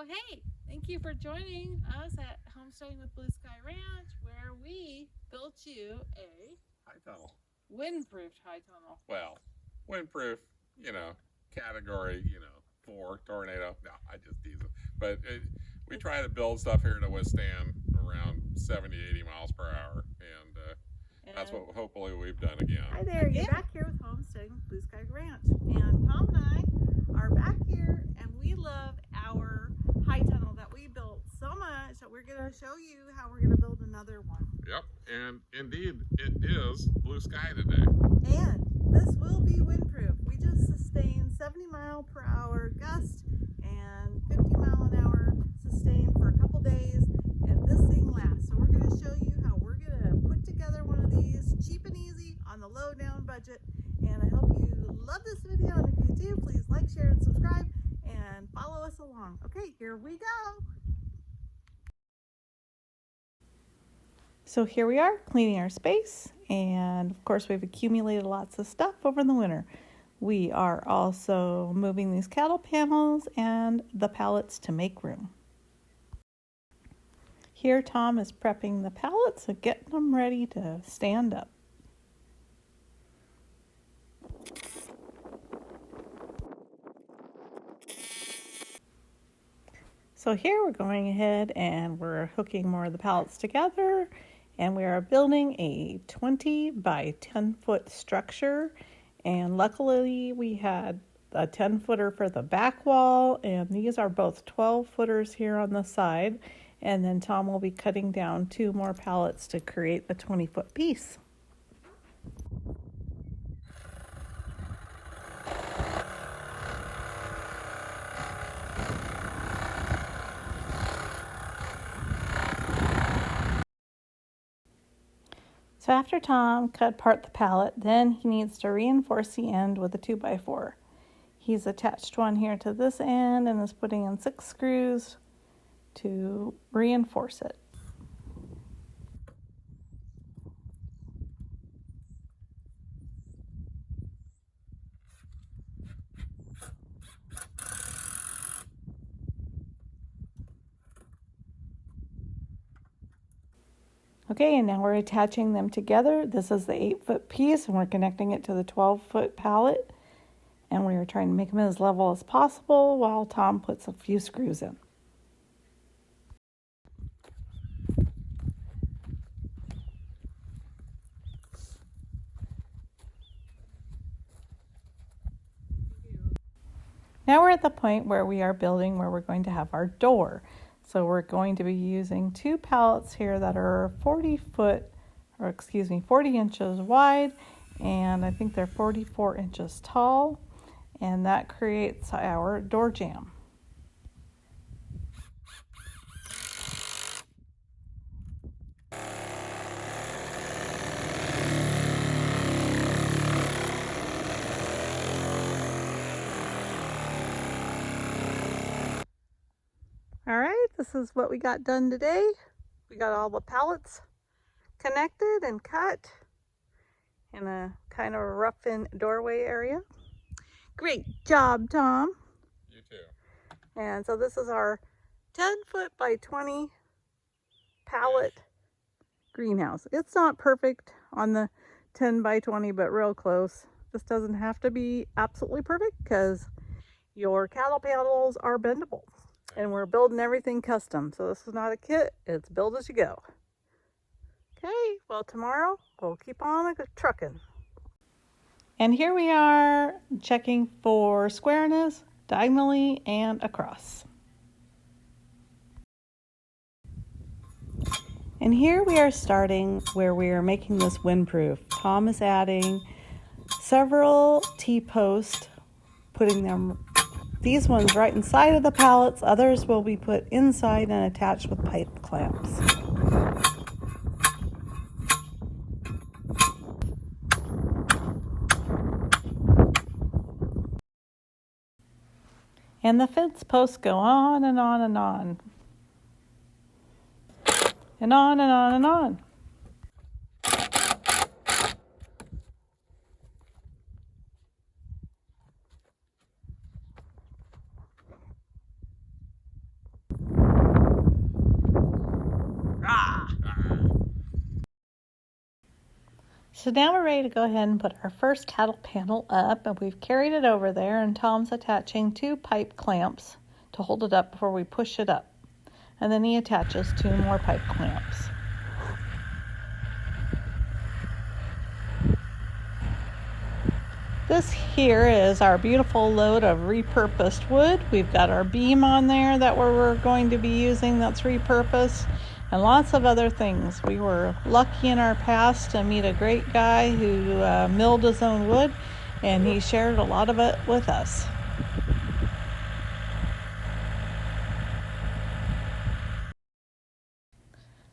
Well, hey, thank you for joining us at Homesteading with Blue Sky Ranch, where we built you a high tunnel. Windproofed high tunnel. Well, windproof, category, 4 tornado. No, I just tease it. But we try to build stuff here to withstand around 70, 80 miles per hour. And that's what hopefully we've done again. Hi there, you're back here with Homesteading with Blue Sky Ranch. And Tom and I are back here, and we love our high tunnel that we built so much that we're going to show you how we're going to build another one. Yep, and indeed, it is blue sky today. And this will be windproof. We just sustained 70 mile per hour gust and 50 mile an hour sustained for a couple days, and this thing lasts. So we're going to show you how we're going to put together one of these cheap and easy on the low down budget. And I hope you love this video, and if you do, please like, share, and subscribe, and follow us along. Okay, here we go. So here we are cleaning our space, and of course we've accumulated lots of stuff over the winter. We are also moving these cattle panels and the pallets to make room. Here Tom is prepping the pallets and getting them ready to stand up. So here we're going ahead and we're hooking more of the pallets together, and we are building a 20 by 10 foot structure. And luckily we had a 10 footer for the back wall, and these are both 12 footers here on the side. And then Tom will be cutting down 2 more pallets to create the 20-foot piece. So after Tom cut apart the pallet, then he needs to reinforce the end with a 2x4. He's attached one here to this end and is putting in 6 screws to reinforce it. Okay, and now we're attaching them together. This is the 8-foot piece, and we're connecting it to the 12-foot pallet. And we are trying to make them as level as possible while Tom puts a few screws in. Now we're at the point where we are building where we're going to have our door. So we're going to be using 2 pallets here that are 40 inches wide, and I think they're 44 inches tall, and that creates our door jamb. All right, this is what we got done today. We got all the pallets connected and cut in a kind of rough-in doorway area. Great job, Tom. You too. And so this is our 10-foot by 20 pallet greenhouse. It's not perfect on the 10 by 20, but real close. This doesn't have to be absolutely perfect because your cattle panels are bendable. And we're building everything custom. So this is not a kit, it's build as you go. Okay, well tomorrow we'll keep on trucking. And here we are checking for squareness, diagonally and across. And here we are starting where we are making this windproof. Tom is adding several T-posts, putting them these ones right inside of the pallets. Others will be put inside and attached with pipe clamps. And the fence posts go on and on and on. And on and on and on. So now we're ready to go ahead and put our first cattle panel up, and we've carried it over there, and Tom's attaching 2 pipe clamps to hold it up before we push it up. And then he attaches 2 more pipe clamps. This here is our beautiful load of repurposed wood. We've got our beam on there that we're going to be using that's repurposed, and lots of other things. We were lucky in our past to meet a great guy who milled his own wood, and he shared a lot of it with us.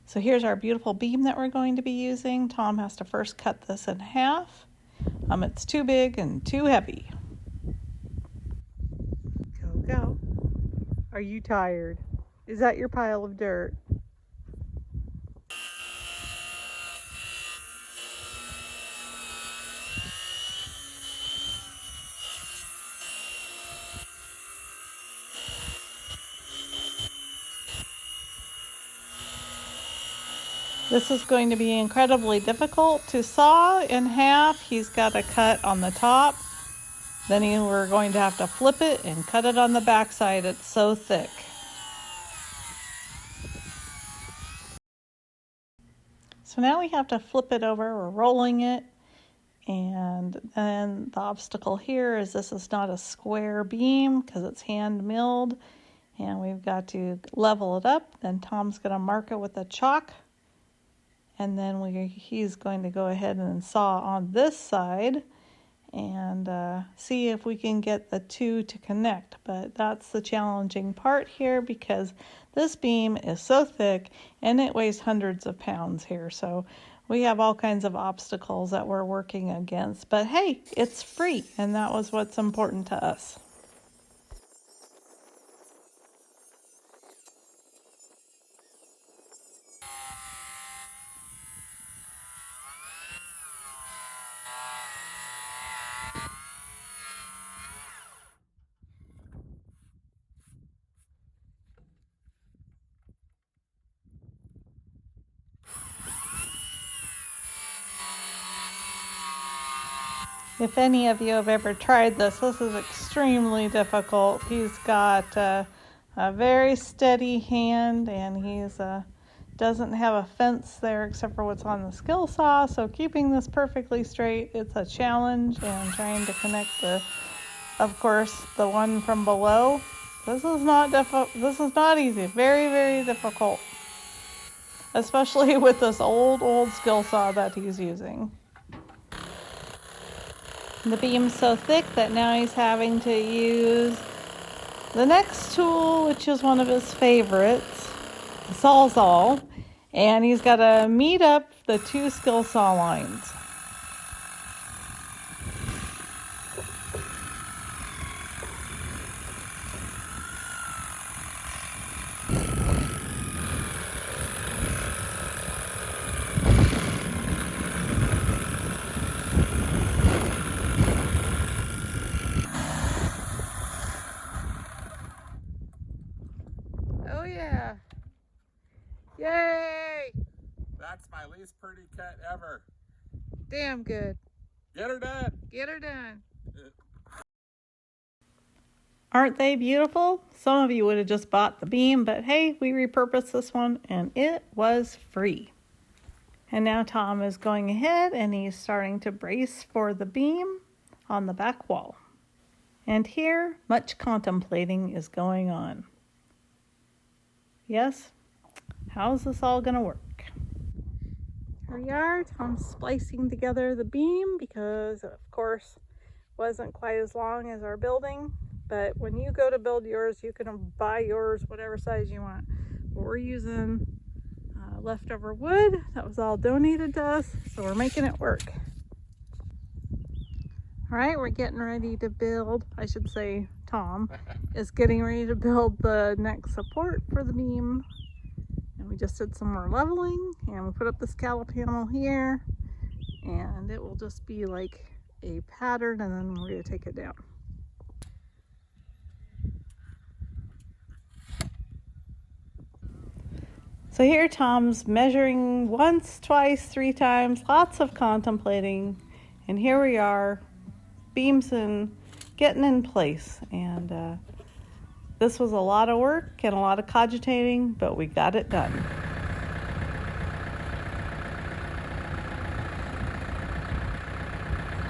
So here's our beautiful beam that we're going to be using. Tom has to first cut this in half. It's too big and too heavy. Go, go. Are you tired? Is that your pile of dirt? This is going to be incredibly difficult to saw in half. He's got to cut on the top. Then we're going to have to flip it and cut it on the back side. It's so thick. So now we have to flip it over. We're rolling it. And then the obstacle here is this is not a square beam because it's hand milled. And we've got to level it up. Then Tom's going to mark it with a chalk. And then he's going to go ahead and saw on this side and see if we can get the 2 to connect. But that's the challenging part here because this beam is so thick and it weighs hundreds of pounds here. So we have all kinds of obstacles that we're working against. But hey, it's free, and that was what's important to us. If any of you have ever tried this is extremely difficult. He's got a very steady hand, and he's doesn't have a fence there except for what's on the skill saw. So keeping this perfectly straight, it's a challenge, and trying to connect of course, the one from below. This is not This is not easy. Very, very difficult, especially with this old skill saw that he's using. The beam's so thick that now he's having to use the next tool, which is one of his favorites, the Sawzall, and he's got to meet up the 2 skill saw lines. Oh yeah. Yay! That's my least pretty cut ever. Damn good. Get her done. Get her done. Aren't they beautiful? Some of you would have just bought the beam, but hey, we repurposed this one and it was free. And now Tom is going ahead and he's starting to brace for the beam on the back wall. And here, much contemplating is going on. Yes? How's this all gonna work? Here we are. Tom's splicing together the beam because, of course, wasn't quite as long as our building. But when you go to build yours, you can buy yours whatever size you want. But we're using leftover wood that was all donated to us, so we're making it work. All right, we're getting ready to build, I should say Tom is getting ready to build the next support for the beam. And we just did some more leveling, and we put up this cattle panel here, and it will just be like a pattern, and then we're going to take it down. So here Tom's measuring once, twice, 3 times, lots of contemplating, and here we are, beams in, getting in place. And this was a lot of work and a lot of cogitating, but we got it done.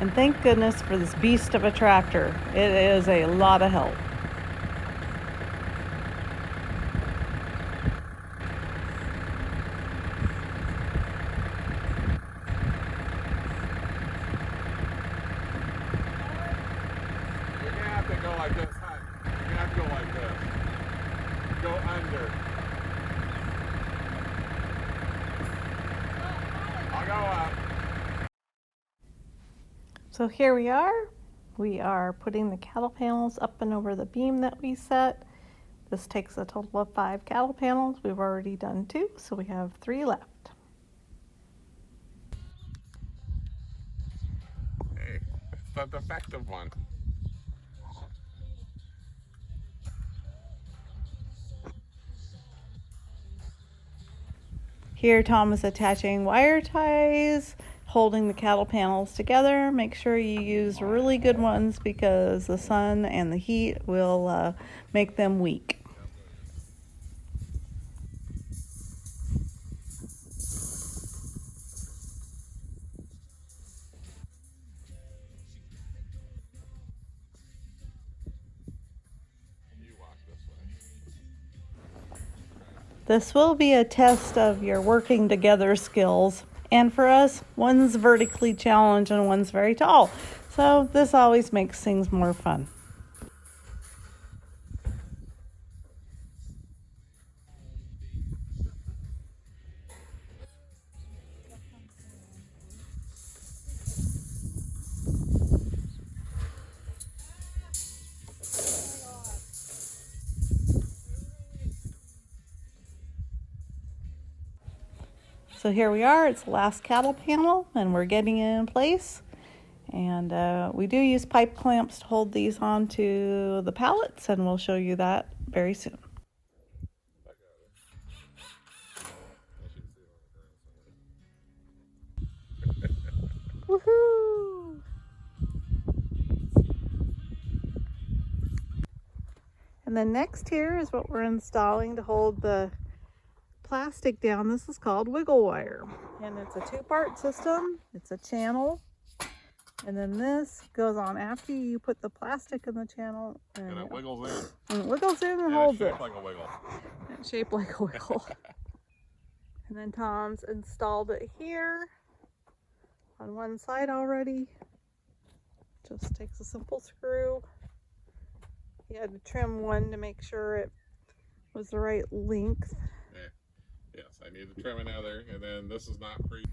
And thank goodness for this beast of a tractor. It is a lot of help. You're gonna have to go like this, huh? You're gonna have to go like this. Go under. I'll go up. So here we are. We are putting the cattle panels up and over the beam that we set. This takes a total of 5 cattle panels. We've already done 2, so we have 3 left. Hey, it's the defective one. Here Tom is attaching wire ties, holding the cattle panels together. Make sure you use really good ones because the sun and the heat will make them weak. You walk this way. This will be a test of your working together skills. And for us, one's vertically challenged and one's very tall. So this always makes things more fun. So here we are, it's the last cattle panel and we're getting it in place. And we do use pipe clamps to hold these onto the pallets, and we'll show you that very soon. Woohoo! And then next here is what we're installing to hold the plastic down. This is called wiggle wire, and it's a 2-part system. It's a channel, and then this goes on after you put the plastic in the channel, And it wiggles in. and it wiggles in and And holds it's it. shaped like a wiggle. It's shaped like a wiggle. And then Tom's installed it here on one side already. Just takes a simple screw. He had to trim one to make sure it was the right length. Yes, I need to trim another, and then this is not pre.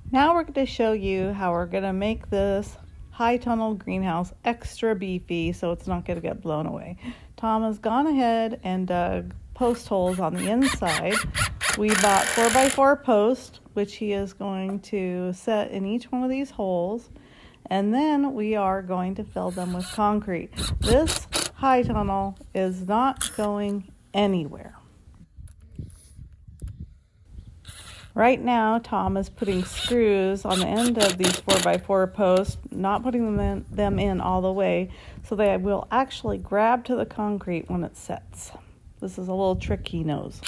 Now we're going to show you how we're going to make this high tunnel greenhouse extra beefy so it's not going to get blown away. Tom has gone ahead and dug post holes on the inside. We bought 4x4 posts, which he is going to set in each one of these holes, and then we are going to fill them with concrete. This high tunnel is not going anywhere. Right now, Tom is putting screws on the end of these 4x4 posts, not putting them in all the way, so they will actually grab to the concrete when it sets. This is a little trick he knows.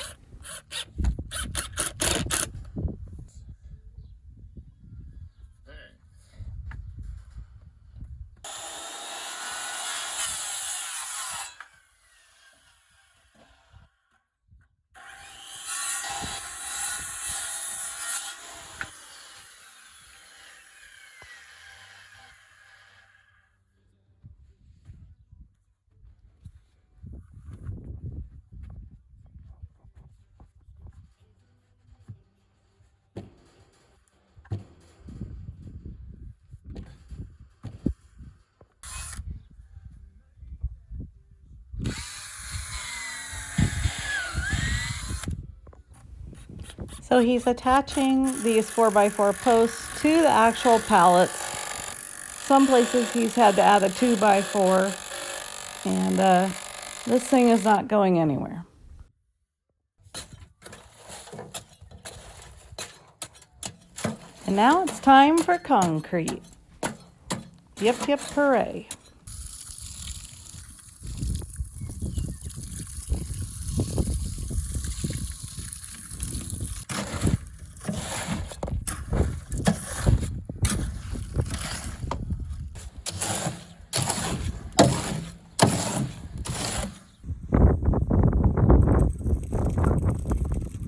So he's attaching these 4x4 posts to the actual pallets. Some places he's had to add a 2x4, and this thing is not going anywhere. And now it's time for concrete. Yip, yip, hooray.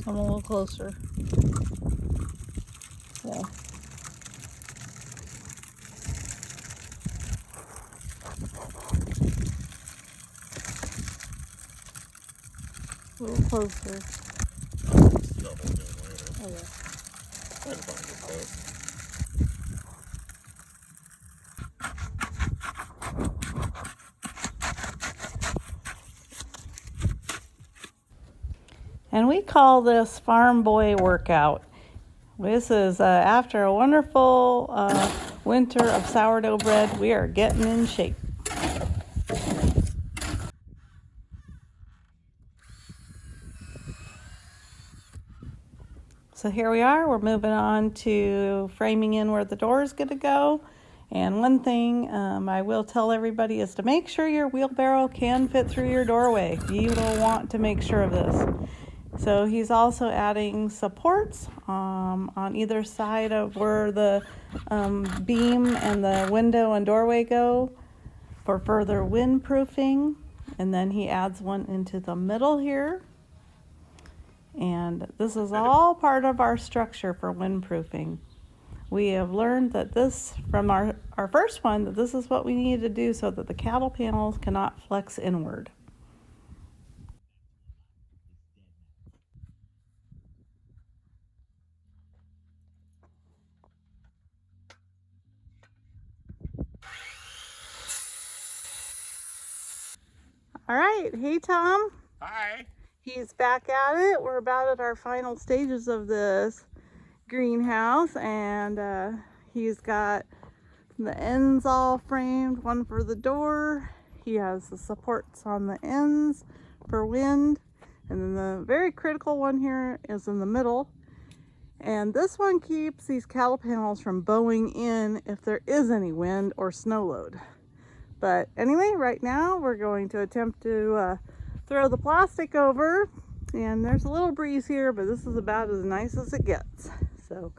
Come a little closer. Yeah. A little closer. Double again later. Okay. Try to find it close. And we call this farm boy workout. This is after a wonderful winter of sourdough bread, we are getting in shape. So here we are, we're moving on to framing in where the door is going to go. And one thing I will tell everybody is to make sure your wheelbarrow can fit through your doorway. You will want to make sure of this. So he's also adding supports on either side of where the beam and the window and doorway go for further windproofing. And then he adds one into the middle here. And this is all part of our structure for windproofing. We have learned that this, from our first one, that this is what we need to do so that the cattle panels cannot flex inward. All right, hey Tom. Hi. He's back at it. We're about at our final stages of this greenhouse, and he's got the ends all framed, one for the door. He has the supports on the ends for wind, and then the very critical one here is in the middle. And this one keeps these cattle panels from bowing in if there is any wind or snow load. But anyway, right now we're going to attempt to throw the plastic over, and there's a little breeze here, but this is about as nice as it gets. So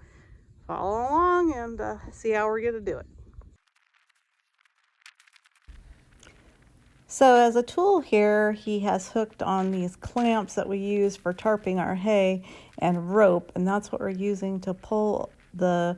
follow along and see how we're going to do it. So as a tool here, he has hooked on these clamps that we use for tarping our hay and rope, and that's what we're using to pull the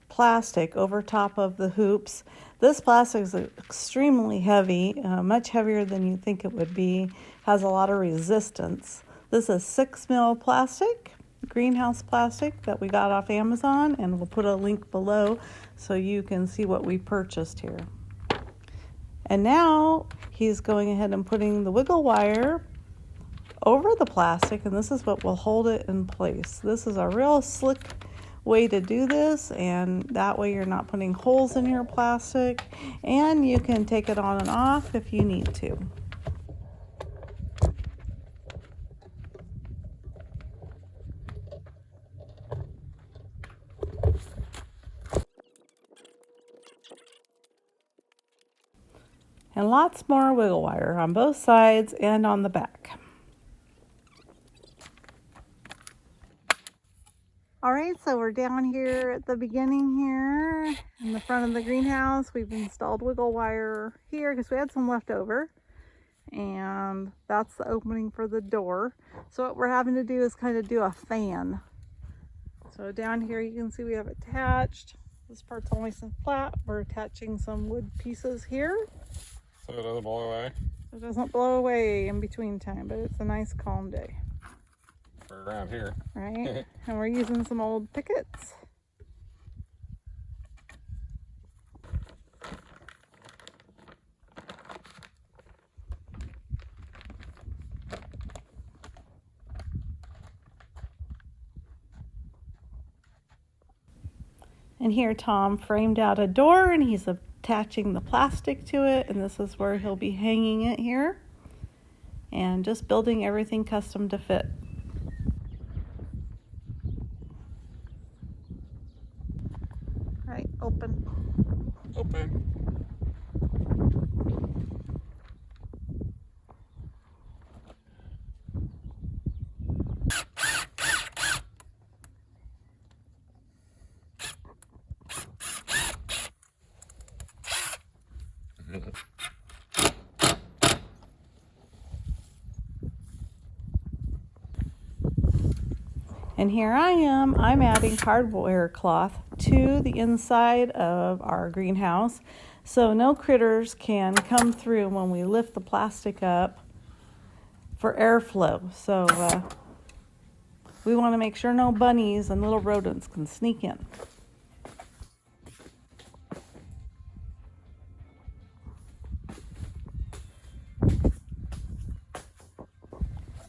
plastic over top of the hoops. This plastic is extremely heavy, much heavier than you think it would be, has a lot of resistance. This is 6mm plastic, greenhouse plastic that we got off Amazon, and we'll put a link below so you can see what we purchased here. And now he's going ahead and putting the wiggle wire over the plastic, and this is what will hold it in place. This is a real slick way to do this, and that way you're not putting holes in your plastic, and you can take it on and off if you need to. And lots more wiggle wire on both sides and on the back. All right, so we're down here at the beginning here in the front of the greenhouse. We've installed wiggle wire here because we had some left over, and that's the opening for the door. So what we're having to do is kind of do a fan. So down here you can see we have attached. This part's only some flat. We're attaching some wood pieces here. So it doesn't blow away? It doesn't blow away in between time, but it's a nice calm day. For around here. Right? And we're using some old pickets. And here Tom framed out a door and he's attaching the plastic to it, and this is where he'll be hanging it here and just building everything custom to fit. All right, open. Open. And here I am, I'm adding cardboard cloth to the inside of our greenhouse so no critters can come through when we lift the plastic up for airflow. So we want to make sure no bunnies and little rodents can sneak in.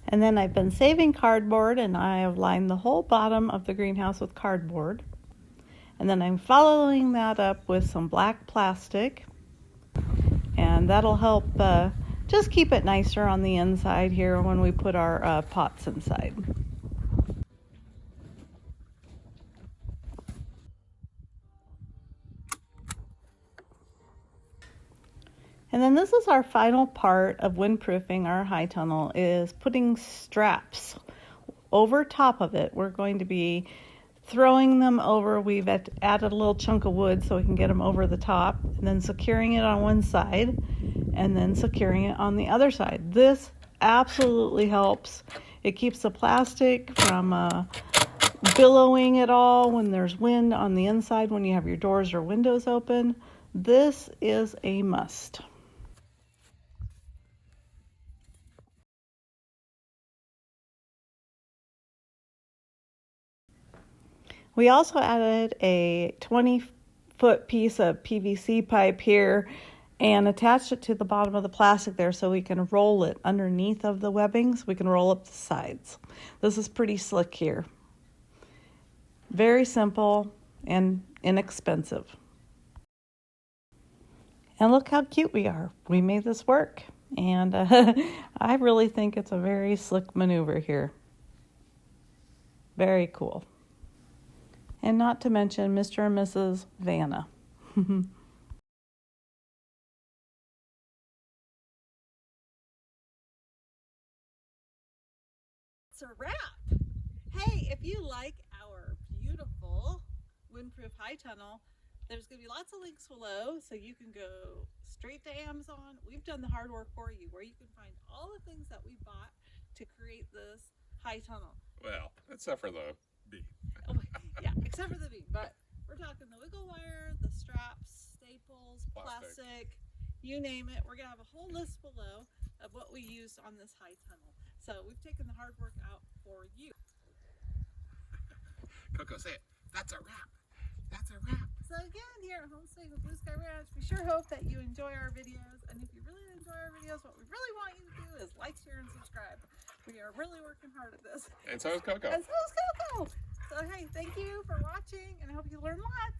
And then I've been saving cardboard, and I have lined the whole bottom of the greenhouse with cardboard. And then I'm following that up with some black plastic, and that'll help just keep it nicer on the inside here when we put our pots inside. And then this is our final part of windproofing our high tunnel, is putting straps over top of it. We're going to be throwing them over. We've added a little chunk of wood so we can get them over the top, and then securing it on one side and then securing it on the other side. This absolutely helps. It keeps the plastic from billowing at all when there's wind on the inside when you have your doors or windows open. This is a must. We also added a 20-foot piece of PVC pipe here and attached it to the bottom of the plastic there so we can roll it underneath of the webbings. We can roll up the sides. This is pretty slick here. Very simple and inexpensive. And look how cute we are. We made this work. And I really think it's a very slick maneuver here. Very cool. And not to mention Mr. and Mrs. Vanna. It's a wrap. Hey, if you like our beautiful windproof high tunnel, there's going to be lots of links below so you can go straight to Amazon. We've done the hard work for you, where you can find all the things that we bought to create this high tunnel. Well, except for the beam. Oh, yeah, except for the beam, but we're talking the wiggle wire, the straps, staples, plastic, you name it. We're going to have a whole list below of what we used on this high tunnel. So we've taken the hard work out for you. Coco, say it. That's a wrap. That's a wrap. So again, here at Homestaying with Blue Sky Ranch, we sure hope that you enjoy our videos. And if you really enjoy our videos, what we really want you to do is like, share, and subscribe. We are really working hard at this. And so is Coco. And so is Coco. So hey, thank you for watching, and I hope you learn lots.